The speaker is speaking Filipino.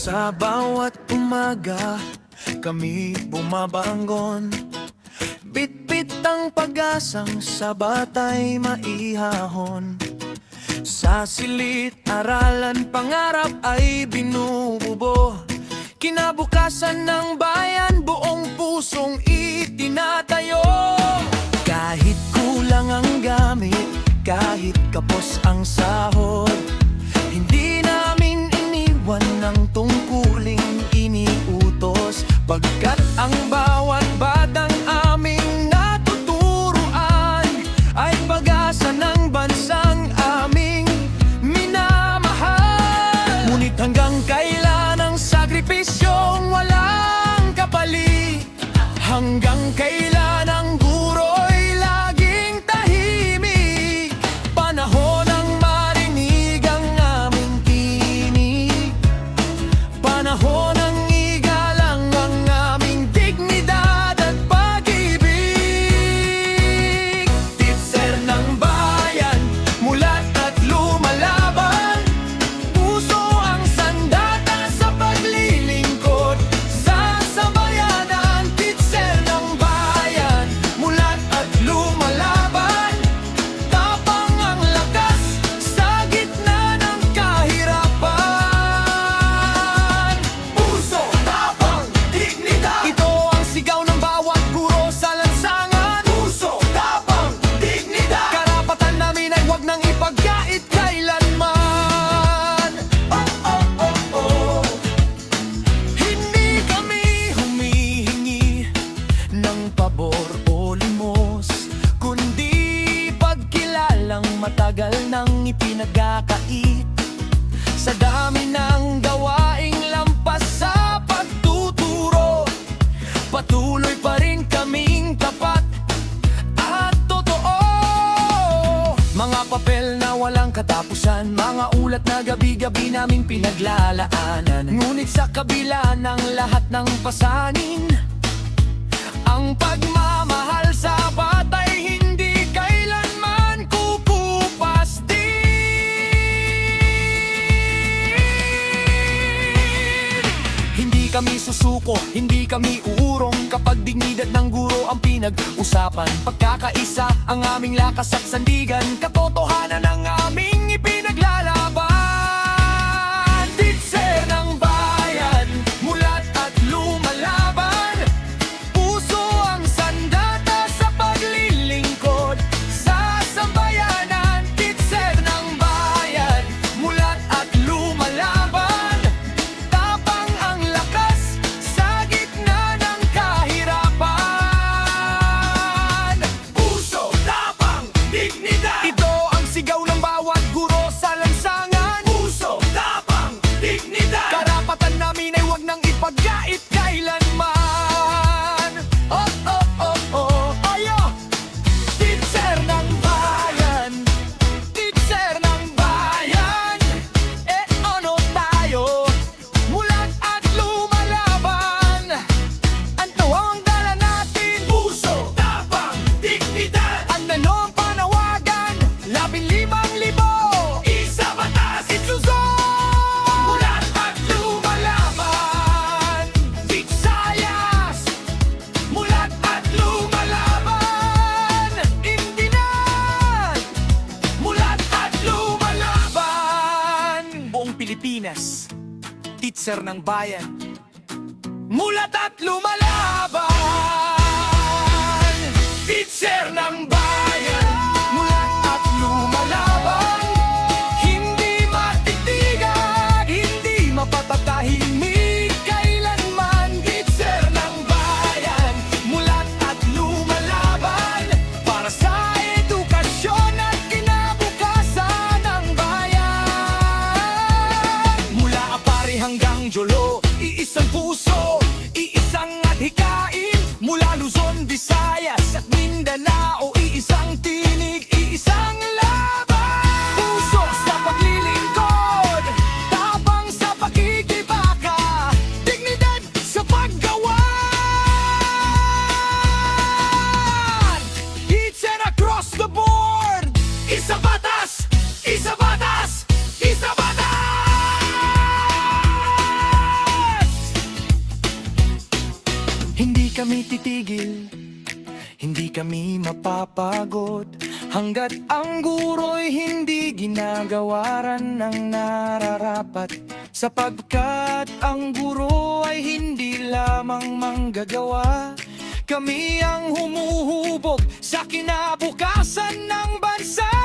Sa bawat umaga, kami bumabangon. Bitbit ang pag-asang sa batay maihahon. Sa silit, aralan, pangarap ay binububo. Kinabukasan ng bayan, buong pusong itinatayo. Kahit kulang ang gamit, kahit kapos ang sahod, hindi namin iniwan ng tungkuling iniutos. Pagkat ang bawat batang aming natuturuan ay pag-asa ng bansang aming minamahal. Ngunit hanggang kailan ang sakripisyong walang kapalit? Hanggang kailan ang guro'y laging tahimik? Panahon ang marinig ang aming tinig. Panahon ang igalang ang aming dignidad at pag-ibig. Titser ng bayan, mulat at lumalaban. Puso ang sandata sa paglilingkod sa sambayanan. Titser ng bayan, mulat at lumalaban. Tapang ang lakas sa gitna ng kahirapan. Puso, tapang, dignidad. Ito ang sigaw ng bawat guro sa lansangan. Puso, tapang, dignidad. Karapatan namin ay huwag nang ipagkait kailanman. Oh, oh, oh, oh. Hindi kami humihingi ng pabor o limos, kundi pagkilalang matagal nang ipinagkakait. Sa dami ng gawaing lampas sa pagtuturo, patuloy pa rin kaming tapat at totoo. Mga papel na walang katapusan, mga ulat na gabi-gabi naming pinaglalaanan. Ngunit sa kabila ng lahat ng pasanin, ang pagmamahal sa batay hindi kailanman kukupas din. Hindi kami susuko, hindi kami uurong kapag dignidad ng guro ang pinag-usapan. Pagkakaisa ang aming lakas at sandigan, katotohanan ang aming ipinaglalaban. Titser ng bayan, mulat at lumalaban. Puso ang sandata sa paglilingkod sa sambayanan. Titser ng bayan, mulat at lumalaban. Tapang ang lakas sa gitna ng kahirapan. Puso, tapang, dignidad. Ito ang sigaw ng bawat guro sa lansangan. Puso, tapang, dignidad. Karapatan namin ay huwag nang ipagkait kailanman. Oh, oh, oh, oh, ayo! Titser ng bayan, titser ng bayan. Ano tayo? Mulat at lumalaban. Ano ang dala natin? Puso, tapang, dignidad. Ano ang panawagan? 15,000 isa batas, it's Luzon. Mulat at lumalaban. Visayas, mulat at lumalaban. Indinan, mulat at lumalaban. Buong Pilipinas, titser ng bayan, mulat at lumalaban. Titser ng bayan, mulat at lumalaban. Hindi matitigag, hindi mapatatahimik kailanman. Titser ng bayan, mulat at lumalaban. Para sa edukasyon at kinabukasan ng bayan. Mula Apari hanggang Jolo, iisang puso, iisang adhikain. Mula Luzon, Visayas at Mindanao, iisang tinig, iisang laban. Puso sa paglilingkod, tapang sa pakikibaka, dignidad sa paggawan. It's an across the board. Isa batas, isa batas, isa batas. Hindi kami titigil, hindi kami mapapagod hanggat ang guro'y hindi ginagawaran ng nararapat. Sapagkat ang guro ay hindi lamang manggagawa, kami ang humuhubog sa kinabukasan ng bansa.